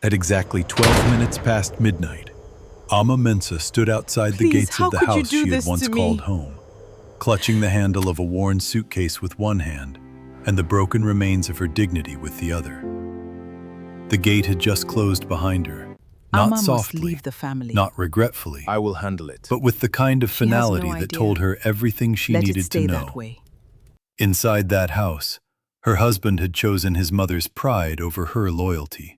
At exactly 12 minutes past midnight, Ama Mensah stood outside the Please, gates how of the could you house do she had this once to called me? home, clutching the handle of a worn suitcase with one hand and the broken remains of her dignity with the other. The gate had just closed behind her, not Ama must softly, leave the family. not regretfully, I will handle it. but with the kind of She has no finality that idea. told her everything she Let it needed to stay that know. way. Inside that house, her husband had chosen his mother's pride over her loyalty,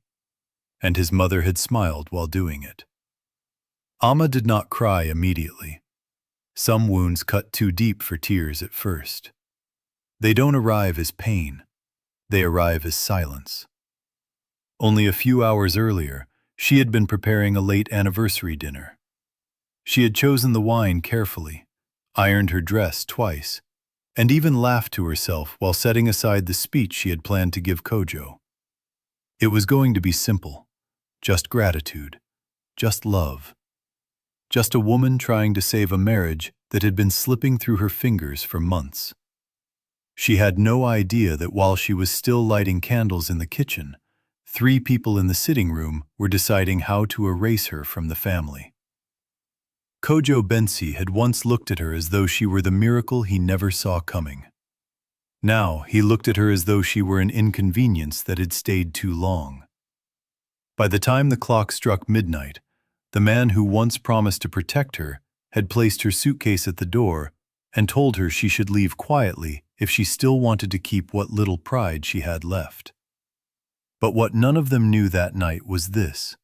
and his mother had smiled while doing it. Ama did not cry immediately. Some wounds cut too deep for tears at first. They don't arrive as pain. They arrive as silence. Only a few hours earlier, she had been preparing a late anniversary dinner. She had chosen the wine carefully, ironed her dress twice, and even laughed to herself while setting aside the speech she had planned to give Kojo. It was going to be simple, just gratitude, just love. Just a woman trying to save a marriage that had been slipping through her fingers for months. She had no idea that while she was still lighting candles in the kitchen, 3 people in the sitting room were deciding how to erase her from the family. Kojo Bensi had once looked at her as though she were the miracle he never saw coming. Now he looked at her as though she were an inconvenience that had stayed too long. By the time the clock struck midnight, the man who once promised to protect her had placed her suitcase at the door and told her she should leave quietly if she still wanted to keep what little pride she had left. But what none of them knew that night was this.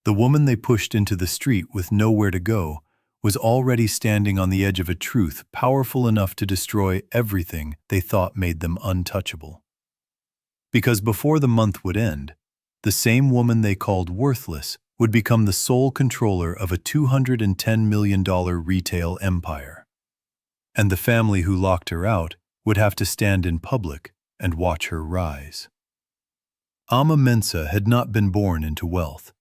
The woman they pushed into the street with nowhere to go was already standing on the edge of a truth powerful enough to destroy everything they thought made them untouchable. Because before the month would end, the same woman they called worthless would become the sole controller of a $210 million retail empire. And the family who locked her out would have to stand in public and watch her rise. Ama Mensah had not been born into wealth.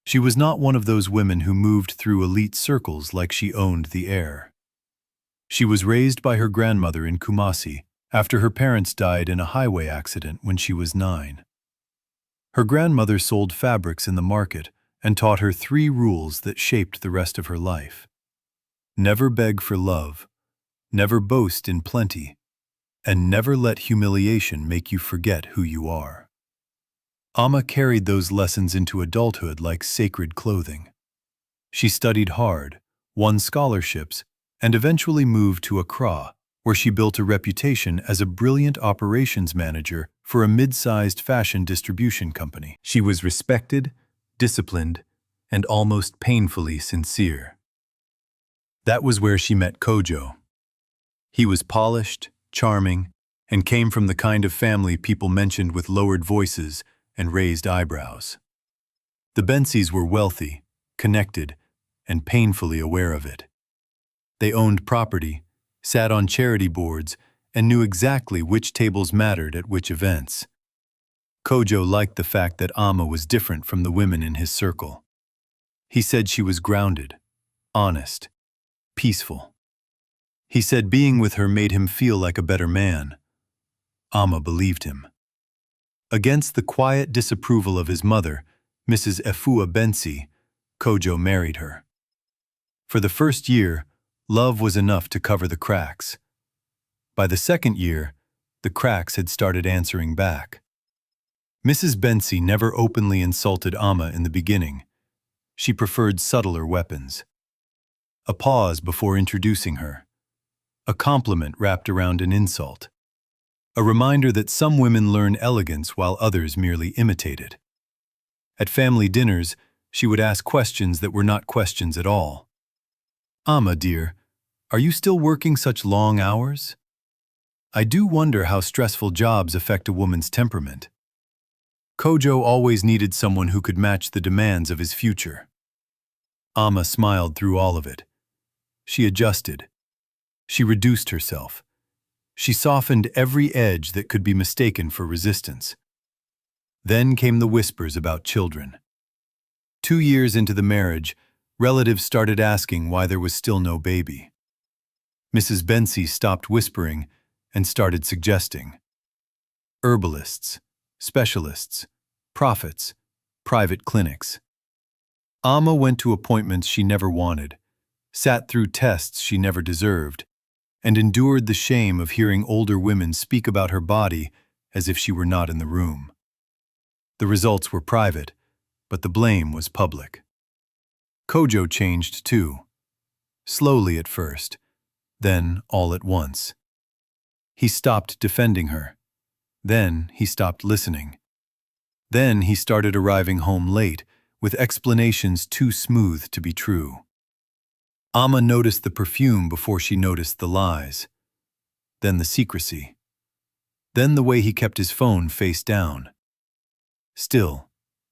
She was not one of those women who moved through elite circles like she owned the Heir. She was raised by her grandmother in Kumasi after her parents died in a highway accident when she was 9. Her grandmother sold fabrics in the market and taught her 3 rules that shaped the rest of her life. Never beg for love, never boast in plenty, and never let humiliation make you forget who you are. Ama carried those lessons into adulthood like sacred clothing. She studied hard, won scholarships, and eventually moved to Accra, where she built a reputation as a brilliant operations manager for a mid-sized fashion distribution company. She was respected, disciplined, and almost painfully sincere. That was where she met Kojo. He was polished, charming, and came from the kind of family people mentioned with lowered voices and raised eyebrows. The Bensis were wealthy, connected, and painfully aware of it. They owned property, sat on charity boards, and knew exactly which tables mattered at which events. Kojo liked the fact that Ama was different from the women in his circle. He said she was grounded, honest, peaceful. He said being with her made him feel like a better man. Ama believed him. Against the quiet disapproval of his mother, Mrs. Efua Bensi, Kojo married her. For the first year, love was enough to cover the cracks. By the second year, the cracks had started answering back. Mrs. Bensi never openly insulted Ama in the beginning. She preferred subtler weapons. A pause before introducing her. A compliment wrapped around an insult. A reminder that some women learn elegance while others merely imitate it. At family dinners, she would ask questions that were not questions at all. Ama, dear, are you still working such long hours? I do wonder how stressful jobs affect a woman's temperament. Kojo always needed someone who could match the demands of his future. Ama smiled through all of it. She adjusted. She reduced herself. She softened every edge that could be mistaken for resistance. Then came the whispers about children. 2 years into the marriage, relatives started asking why there was still no baby. Mrs. Bensi stopped whispering and started suggesting. Herbalists, specialists, prophets, private clinics. Ama went to appointments she never wanted, sat through tests she never deserved, and endured the shame of hearing older women speak about her body as if she were not in the room. The results were private, but the blame was public. Kojo changed too. Slowly at first, then all at once. He stopped defending her. Then he stopped listening. Then he started arriving home late, with explanations too smooth to be true. Ama noticed the perfume before she noticed the lies. Then the secrecy. Then the way he kept his phone face down. Still,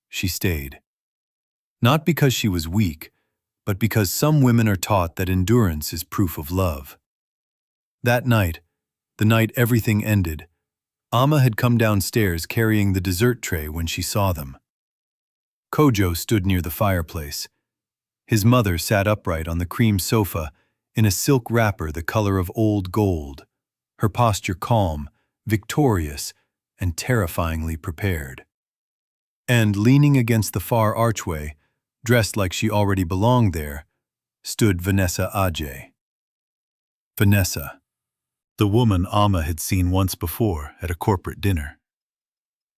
she stayed. Not because she was weak, but because some women are taught that endurance is proof of love. That night, the night everything ended, Ama had come downstairs carrying the dessert tray when she saw them. Kojo stood near the fireplace. His mother sat upright on the cream sofa in a silk wrapper the color of old gold, her posture calm, victorious, and terrifyingly prepared. And leaning against the far archway, dressed like she already belonged there, stood Vanessa Ajay. Vanessa, the woman Ama had seen once before at a corporate dinner.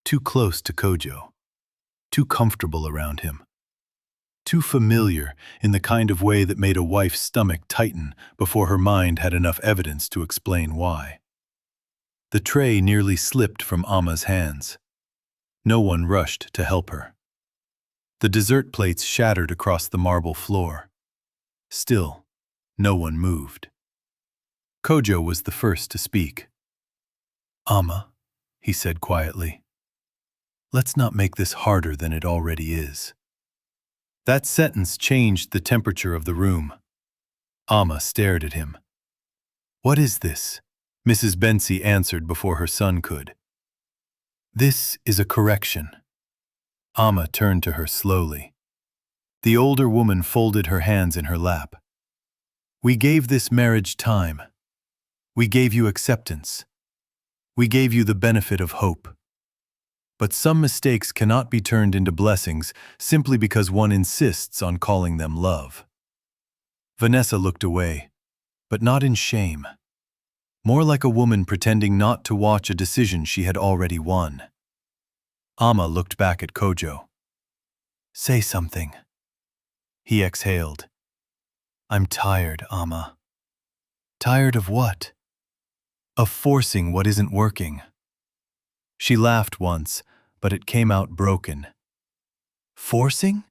Too close to Kojo, too comfortable around him, too familiar in the kind of way that made a wife's stomach tighten before her mind had enough evidence to explain why. The tray nearly slipped from Ama's hands. No one rushed to help her. The dessert plates shattered across the marble floor. Still, no one moved. Kojo was the first to speak. "Ama," he said quietly, "let's not make this harder than it already is." That sentence changed the temperature of the room. Ama stared at him. "What is this?" Mrs. Bensi answered before her son could. "This is a correction." Ama turned to her slowly. The older woman folded her hands in her lap. "We gave this marriage time. We gave you acceptance. We gave you the benefit of hope. But some mistakes cannot be turned into blessings simply because one insists on calling them love." Vanessa looked away, but not in shame. More like a woman pretending not to watch a decision she had already won. Ama looked back at Kojo. "Say something." He exhaled. "I'm tired, Ama." "Tired of what?" "Of forcing what isn't working." She laughed once, but it came out broken. "Forcing?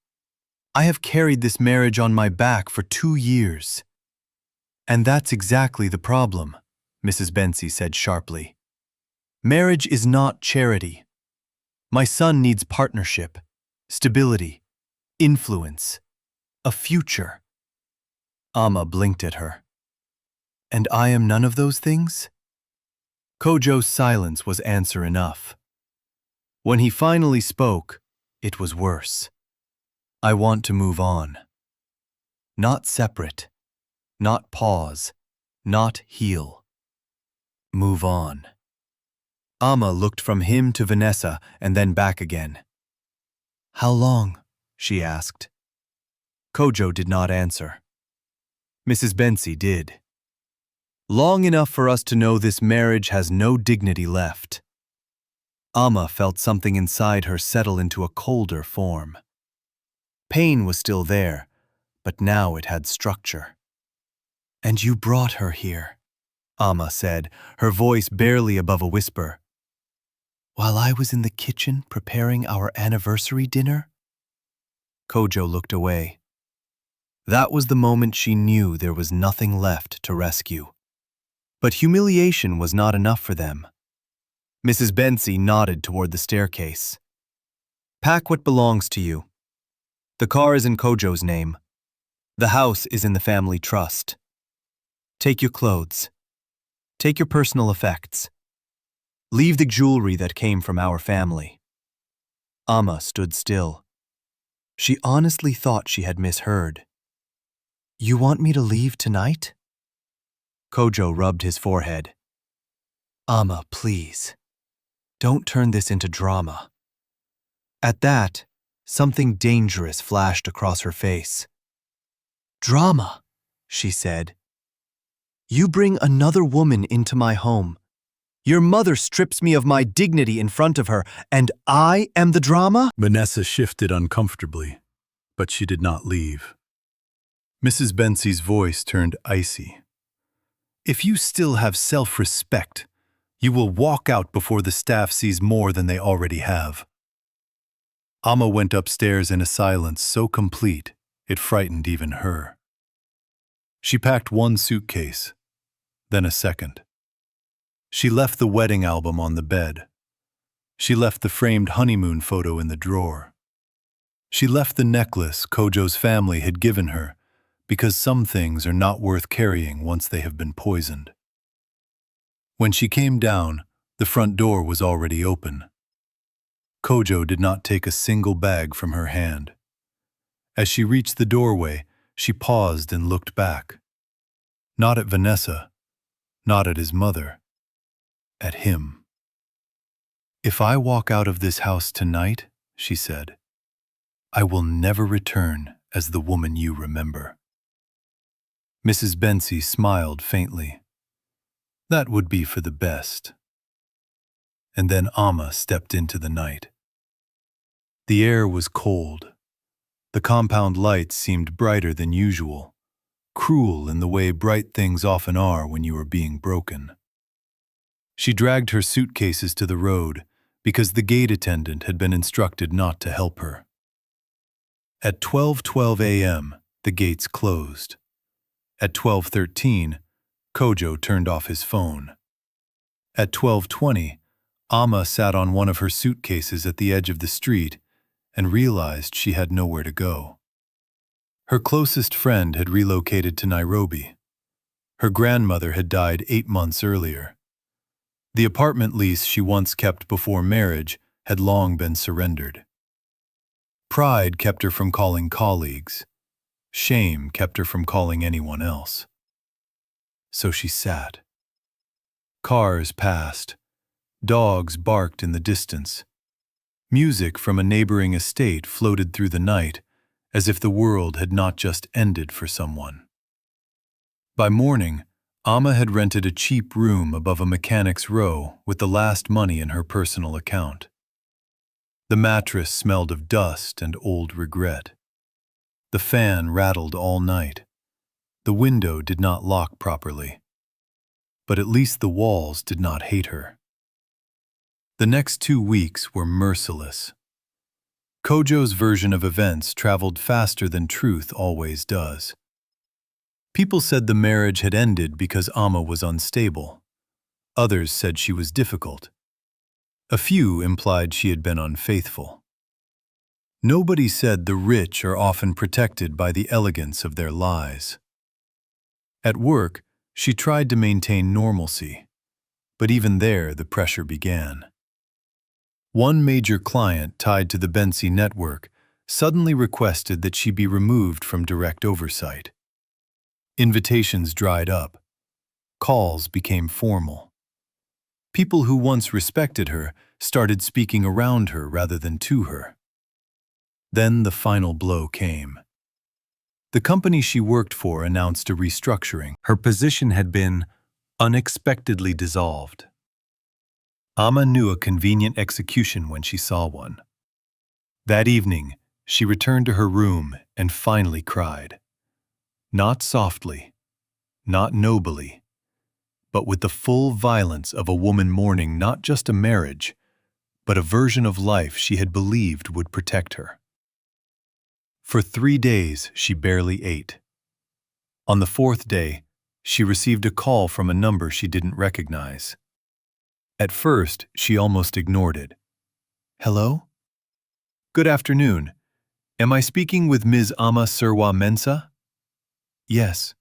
I have carried this marriage on my back for 2 years." "And that's exactly the problem," Mrs. Bensi said sharply. "Marriage is not charity. My son needs partnership, stability, influence, a future." Ama blinked at her. "And I am none of those things?" Kojo's silence was answer enough. When he finally spoke, it was worse. "I want to move on. Not separate, not pause, not heal. Move on." Ama looked from him to Vanessa and then back again. "How long?" she asked. Kojo did not answer. Mrs. Bensi did. "Long enough for us to know this marriage has no dignity left." Ama felt something inside her settle into a colder form. Pain was still there, but now it had structure. "And you brought her here," Ama said, her voice barely above a whisper. "While I was in the kitchen preparing our anniversary dinner?" Kojo looked away. That was the moment she knew there was nothing left to rescue. But humiliation was not enough for them. Mrs. Bensi nodded toward the staircase. "Pack what belongs to you. The car is in Kojo's name. The house is in the family trust. Take your clothes. Take your personal effects. Leave the jewelry that came from our family." Ama stood still. She honestly thought she had misheard. "You want me to leave tonight?" Kojo rubbed his forehead. "Ama, please. Don't turn this into drama." At that, Something dangerous flashed across her face. "Drama," she said. "You bring another woman into my home. Your mother strips me of my dignity in front of her, and I am the drama?" Vanessa shifted uncomfortably, but she did not leave. Mrs. Bensey's voice turned icy. "If you still have self-respect, you will walk out before the staff sees more than they already have." Ama went upstairs in a silence so complete it frightened even her. She packed one suitcase, then a second. She left the wedding album on the bed. She left the framed honeymoon photo in the drawer. She left the necklace Kojo's family had given her because some things are not worth carrying once they have been poisoned. When she came down, the front door was already open. Kojo did not take a single bag from her hand. As she reached the doorway, she paused and looked back. Not at Vanessa, not at his mother, at him. "If I walk out of this house tonight," she said, "I will never return as the woman you remember." Mrs. Bensey smiled faintly. That would be for the best. And then Ama stepped into the night. The air was cold. The compound lights seemed brighter than usual, cruel in the way bright things often are when you are being broken. She dragged her suitcases to the road because the gate attendant had been instructed not to help her. At 12:12 a.m., the gates closed. At 12:13, Kojo turned off his phone. At 12:20, Ama sat on one of her suitcases at the edge of the street and realized she had nowhere to go. Her closest friend had relocated to Nairobi. Her grandmother had died 8 months earlier. The apartment lease she once kept before marriage had long been surrendered. Pride kept her from calling colleagues. Shame kept her from calling anyone else. So she sat. Cars passed. Dogs barked in the distance. Music from a neighboring estate floated through the night, as if the world had not just ended for someone. By morning, Ama had rented a cheap room above a mechanic's row with the last money in her personal account. The mattress smelled of dust and old regret. The fan rattled all night. The window did not lock properly. But at least the walls did not hate her. The next 2 weeks were merciless. Kojo's version of events traveled faster than truth always does. People said the marriage had ended because Ama was unstable. Others said she was difficult. A few implied she had been unfaithful. Nobody said the rich are often protected by the elegance of their lies. At work, she tried to maintain normalcy, but even there the pressure began. One major client tied to the Bensey network suddenly requested that she be removed from direct oversight. Invitations dried up. Calls became formal. People who once respected her started speaking around her rather than to her. Then the final blow came. The company she worked for announced a restructuring. Her position had been unexpectedly dissolved. Ama knew a convenient execution when she saw one. That evening, she returned to her room and finally cried. Not softly, not nobly, but with the full violence of a woman mourning not just a marriage, but a version of life she had believed would protect her. For 3 days, she barely ate. On the 4th day, she received a call from a number she didn't recognize. At first, she almost ignored it. Hello? Good afternoon. Am I speaking with Ms. Ama Mensah? Yes.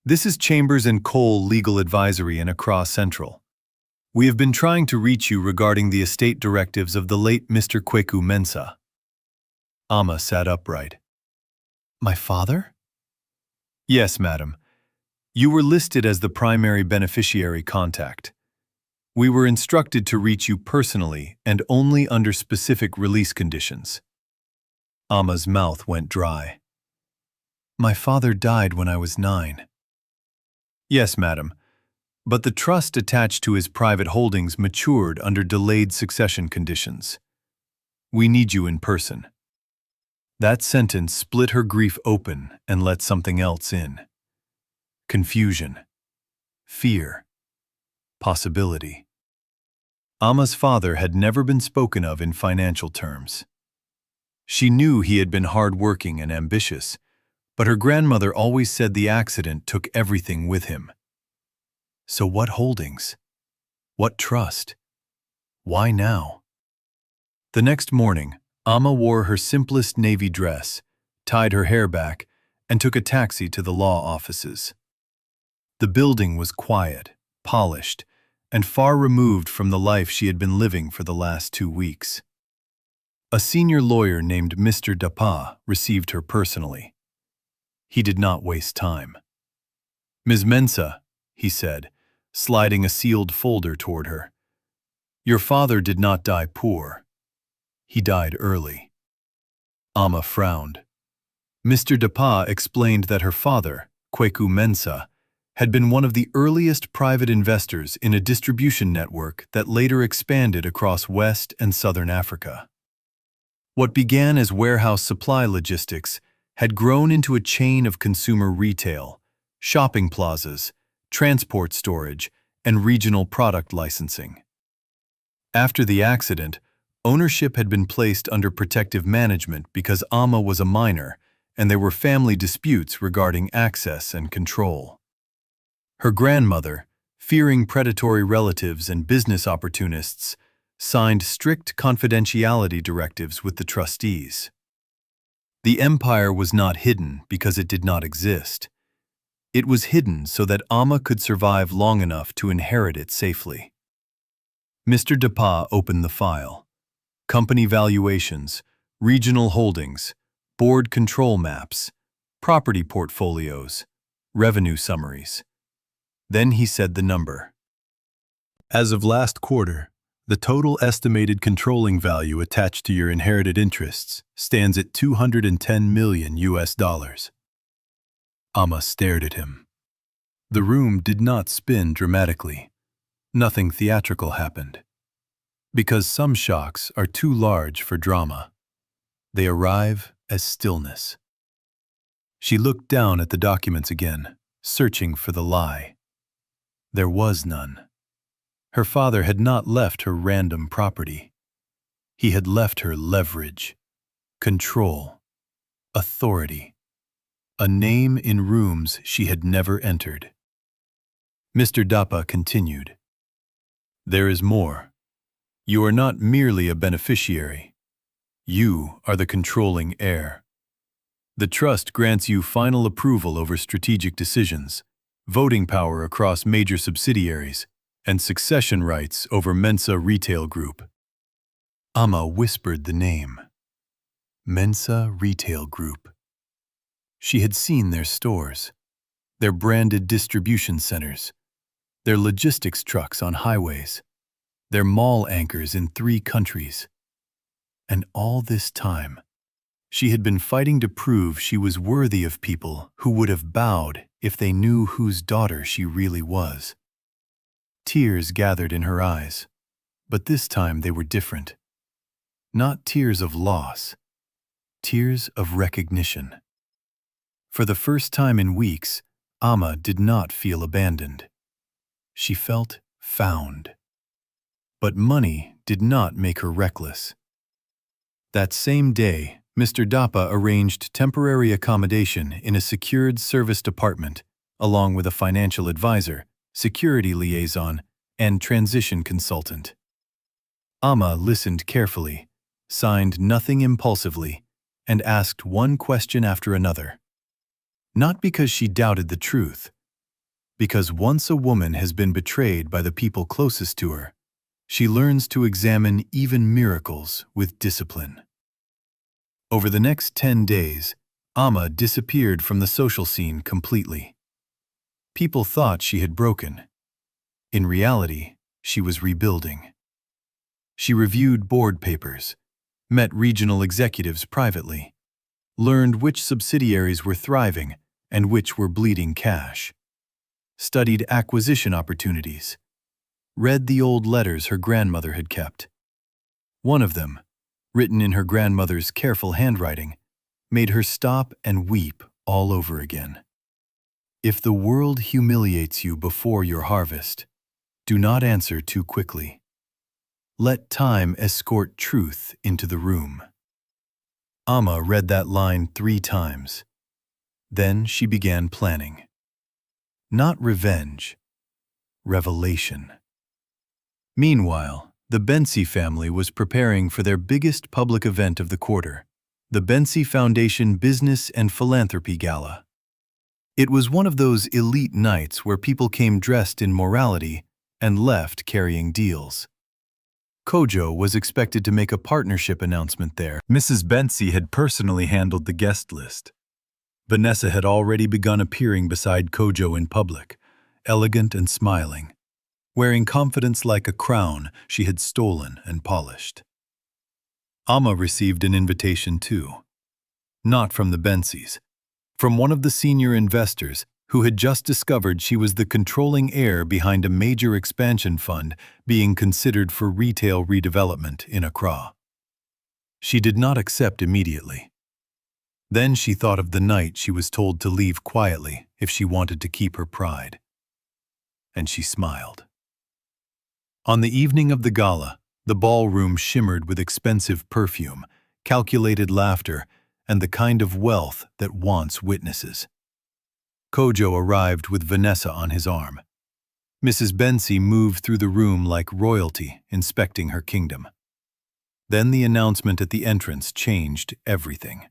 This is Chambers & Cole Legal Advisory in Accra Central. We have been trying to reach you regarding the estate directives of the late Mr. Kweku Mensah. Ama sat upright. My father? Yes, madam. You were listed as the primary beneficiary contact. We were instructed to reach you personally and only under specific release conditions. Ama's mouth went dry. My father died when I was 9. Yes, madam, but the trust attached to his private holdings matured under delayed succession conditions. We need you in person. That sentence split her grief open and let something else in. Confusion. Fear. Possibility. Ama's father had never been spoken of in financial terms. She knew he had been hard-working and ambitious, but her grandmother always said the accident took everything with him. So what holdings? What trust? Why now? The next morning, Ama wore her simplest navy dress, tied her hair back, and took a taxi to the law offices. The building was quiet, polished, and far removed from the life she had been living for the last 2 weeks. A senior lawyer named Mr. Dapa received her personally. He did not waste time. Ms. Mensah, he said, sliding a sealed folder toward her. Your father did not die poor. He died early. Ama frowned. Mr. Dapa explained that her father, Kweku Mensah, had been one of the earliest private investors in a distribution network that later expanded across West and Southern Africa. What began as warehouse supply logistics had grown into a chain of consumer retail, shopping plazas, transport storage, and regional product licensing. After the accident, ownership had been placed under protective management because Ama was a minor and there were family disputes regarding access and control. Her grandmother, fearing predatory relatives and business opportunists, signed strict confidentiality directives with the trustees. The empire was not hidden because it did not exist. It was hidden so that Ama could survive long enough to inherit it safely. Mr. Dapa opened the file. Company valuations, regional holdings, board control maps, property portfolios, revenue summaries. Then he said the number. As of last quarter, the total estimated controlling value attached to your inherited interests stands at $210 million. Ama stared at him. The room did not spin dramatically. Nothing theatrical happened. Because some shocks are too large for drama. They arrive as stillness. She looked down at the documents again, searching for the lie. There was none. Her father had not left her random property. He had left her leverage, control, authority, a name in rooms she had never entered. Mr. Dapa continued. There is more. You are not merely a beneficiary. You are the controlling heir. The trust grants you final approval over strategic decisions, voting power across major subsidiaries, and succession rights over Mensah Retail Group. Ama whispered the name. Mensah Retail Group. She had seen their stores, their branded distribution centers, their logistics trucks on highways, their mall anchors in 3 countries. And all this time, she had been fighting to prove she was worthy of people who would have bowed if they knew whose daughter she really was. Tears gathered in her eyes, but this time they were different. Not tears of loss, tears of recognition. For the first time in weeks, Ama did not feel abandoned. She felt found. But money did not make her reckless. That same day, Mr. Dapa arranged temporary accommodation in a secured service department, along with a financial advisor, security liaison, and transition consultant. Ama listened carefully, signed nothing impulsively, and asked one question after another. Not because she doubted the truth, because once a woman has been betrayed by the people closest to her, she learns to examine even miracles with discipline. Over the next 10 days, Ama disappeared from the social scene completely. People thought she had broken. In reality, she was rebuilding. She reviewed board papers, met regional executives privately, learned which subsidiaries were thriving and which were bleeding cash, studied acquisition opportunities, read the old letters her grandmother had kept. One of them, written in her grandmother's careful handwriting, made her stop and weep all over again. If the world humiliates you before your harvest, do not answer too quickly. Let time escort truth into the room. Ama read that line 3 times. Then she began planning. Not revenge, revelation. Meanwhile, the Bensi family was preparing for their biggest public event of the quarter, the Bensi Foundation Business and Philanthropy Gala. It was one of those elite nights where people came dressed in morality and left carrying deals. Kojo was expected to make a partnership announcement there. Mrs. Bensi had personally handled the guest list. Vanessa had already begun appearing beside Kojo in public, elegant and smiling, wearing confidence like a crown she had stolen and polished. Ama received an invitation too. Not from the Bensis, from one of the senior investors who had just discovered she was the controlling heir behind a major expansion fund being considered for retail redevelopment in Accra. She did not accept immediately. Then she thought of the night she was told to leave quietly if she wanted to keep her pride. And she smiled. On the evening of the gala, the ballroom shimmered with expensive perfume, calculated laughter, and the kind of wealth that wants witnesses. Kojo arrived with Vanessa on his arm. Mrs. Bensi moved through the room like royalty inspecting her kingdom. Then the announcement at the entrance changed everything.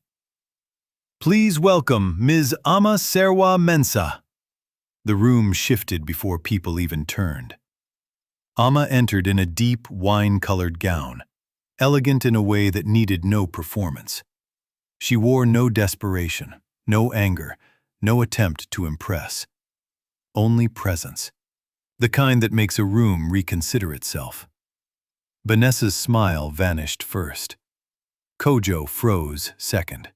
Please welcome Ms. Ama Mensah. The room shifted before people even turned. Ama entered in a deep wine-colored gown, elegant in a way that needed no performance. She wore no desperation, no anger, no attempt to impress. Only presence, the kind that makes a room reconsider itself. Vanessa's smile vanished first. Kojo froze second.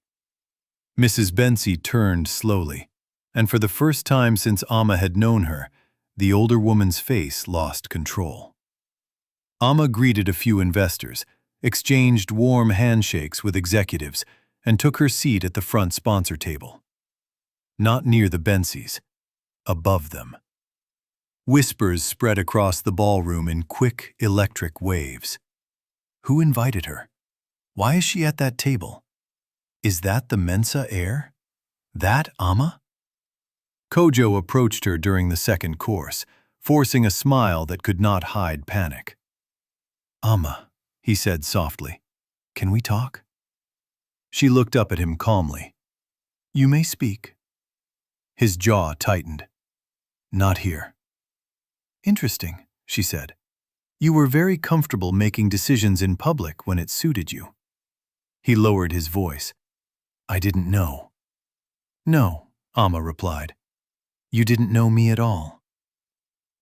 Mrs. Bensi turned slowly, and for the first time since Ama had known her, the older woman's face lost control. Ama greeted a few investors, exchanged warm handshakes with executives, and took her seat at the front sponsor table. Not near the Bensis, above them. Whispers spread across the ballroom in quick, electric waves. Who invited her? Why is she at that table? Is that the Mensah heir? That Ama? Kojo approached her during the second course, forcing a smile that could not hide panic. Ama, he said softly, can we talk? She looked up at him calmly. You may speak. His jaw tightened. Not here. Interesting, she said. You were very comfortable making decisions in public when it suited you. He lowered his voice. I didn't know. No, Ama replied. You didn't know me at all.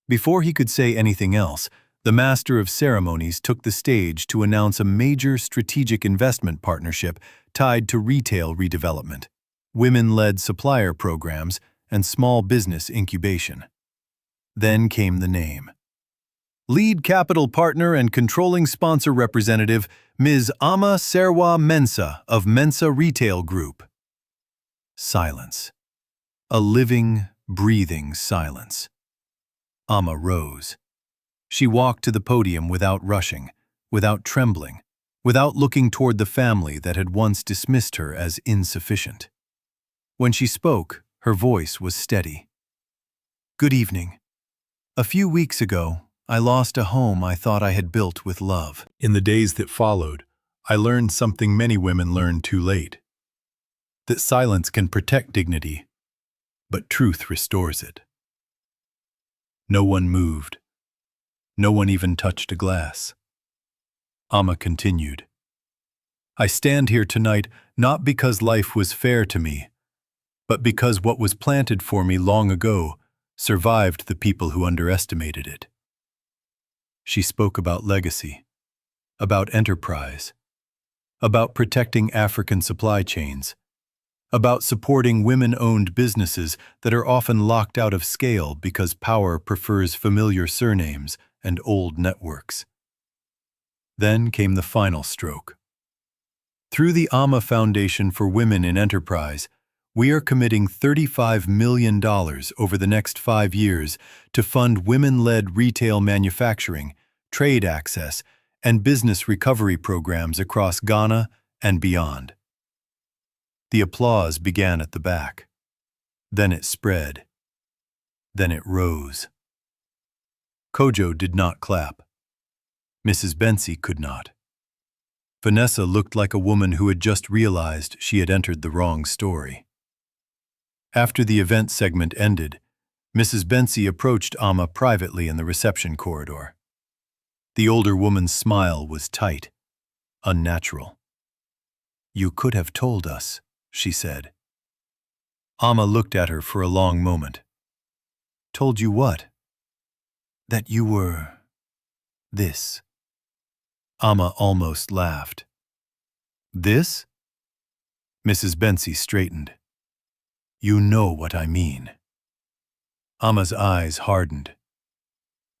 Before he could say anything else, the master of ceremonies took the stage to announce a major strategic investment partnership tied to retail redevelopment, women-led supplier programs, and small business incubation. Then came the name. Lead capital partner and controlling sponsor representative, Ms. Ama Mensah of Mensah Retail Group. Silence. A living, breathing silence. Ama rose. She walked to the podium without rushing, without trembling, without looking toward the family that had once dismissed her as insufficient. When she spoke, her voice was steady. Good evening. A few weeks ago, I lost a home I thought I had built with love. In the days that followed, I learned something many women learn too late. That silence can protect dignity, but truth restores it. No one moved. No one even touched a glass. Ama continued. I stand here tonight not because life was fair to me, but because what was planted for me long ago survived the people who underestimated it. She spoke about legacy, about enterprise, about protecting African supply chains, about supporting women-owned businesses that are often locked out of scale because power prefers familiar surnames and old networks. Then came the final stroke. Through the Ama Foundation for Women in Enterprise, we are committing $35 million over the next 5 years to fund women-led retail manufacturing, trade access, and business recovery programs across Ghana and beyond. The applause began at the back. Then it spread. Then it rose. Kojo did not clap. Mrs. Bensey could not. Vanessa looked like a woman who had just realized she had entered the wrong story. After the event segment ended, Mrs. Bensey approached Ama privately in the reception corridor. The older woman's smile was tight, unnatural. "You could have told us," she said. Ama looked at her for a long moment. "Told you what?" "That you were this." Ama almost laughed. "This?" Mrs. Bensey straightened. "You know what I mean." Ama's eyes hardened.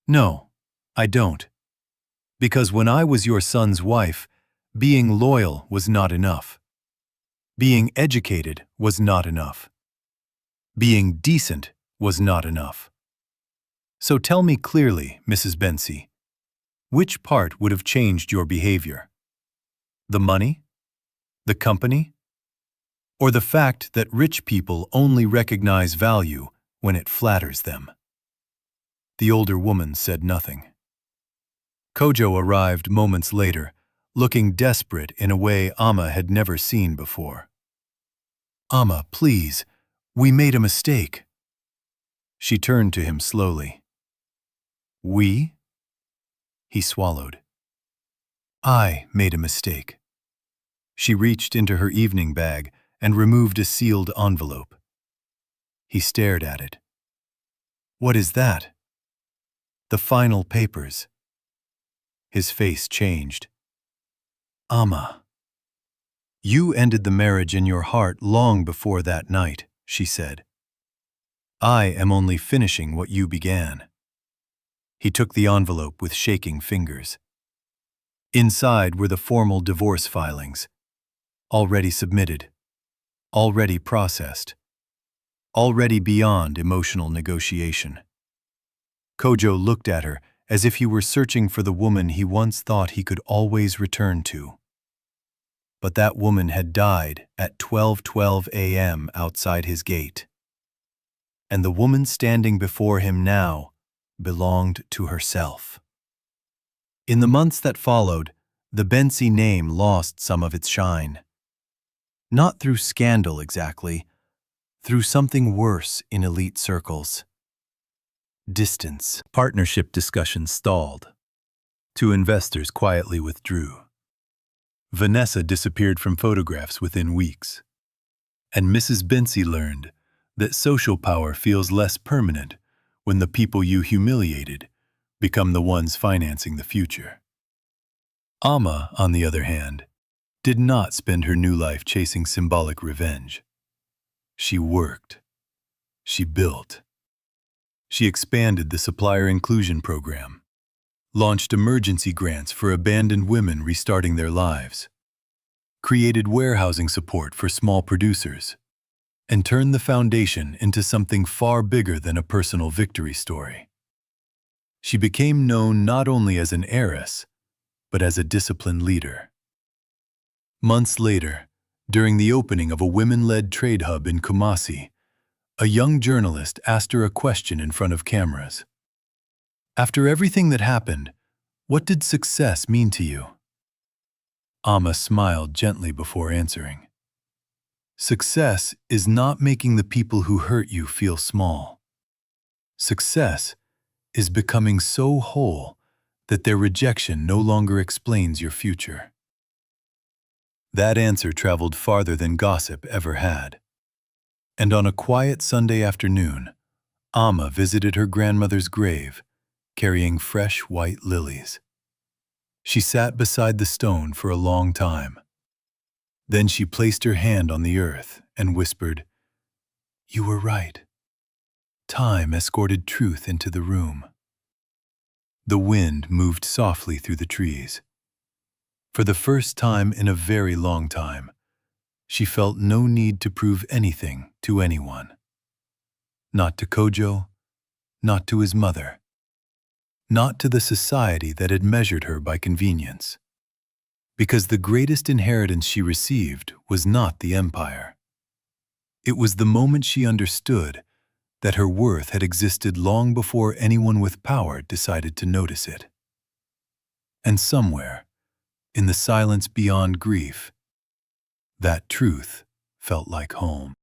"No, I don't. Because when I was your son's wife, being loyal was not enough. Being educated was not enough. Being decent was not enough. So tell me clearly, Mrs. Bensey, which part would have changed your behavior? The money? The company? Or the fact that rich people only recognize value when it flatters them?" The older woman said nothing. Kojo arrived moments later, looking desperate in a way Ama had never seen before. "Ama, please, we made a mistake." She turned to him slowly. "We?" He swallowed. "I made a mistake." She reached into her evening bag and removed a sealed envelope. He stared at it. "What is that?" "The final papers." His face changed. "Ama, you ended the marriage in your heart long before that night," she said. "I am only finishing what you began." He took the envelope with shaking fingers. Inside were the formal divorce filings, already submitted, already processed, already beyond emotional negotiation. Kojo looked at her as if he were searching for the woman he once thought he could always return to. But that woman had died at 12:12 a.m. outside his gate. And the woman standing before him now belonged to herself. In the months that followed, the Bensey name lost some of its shine. Not through scandal exactly, through something worse in elite circles. Distance. Partnership discussions stalled. 2 investors quietly withdrew. Vanessa disappeared from photographs within weeks. And Mrs. Bensey learned that social power feels less permanent when the people you humiliated become the ones financing the future. Ama, on the other hand, did not spend her new life chasing symbolic revenge. She worked. She built. She expanded the supplier inclusion program, launched emergency grants for abandoned women restarting their lives, created warehousing support for small producers, and turned the foundation into something far bigger than a personal victory story. She became known not only as an heiress, but as a disciplined leader. Months later, during the opening of a women-led trade hub in Kumasi, a young journalist asked her a question in front of cameras. "After everything that happened, what did success mean to you?" Ama smiled gently before answering. "Success is not making the people who hurt you feel small. Success is becoming so whole that their rejection no longer explains your future." That answer traveled farther than gossip ever had. And on a quiet Sunday afternoon, Ama visited her grandmother's grave, carrying fresh white lilies. She sat beside the stone for a long time. Then she placed her hand on the earth and whispered, "You were right." Time escorted truth into the room. The wind moved softly through the trees. For the first time in a very long time, she felt no need to prove anything to anyone. Not to Kojo, not to his mother, not to the society that had measured her by convenience. Because the greatest inheritance she received was not the empire. It was the moment she understood that her worth had existed long before anyone with power decided to notice it. And somewhere, in the silence beyond grief, that truth felt like home.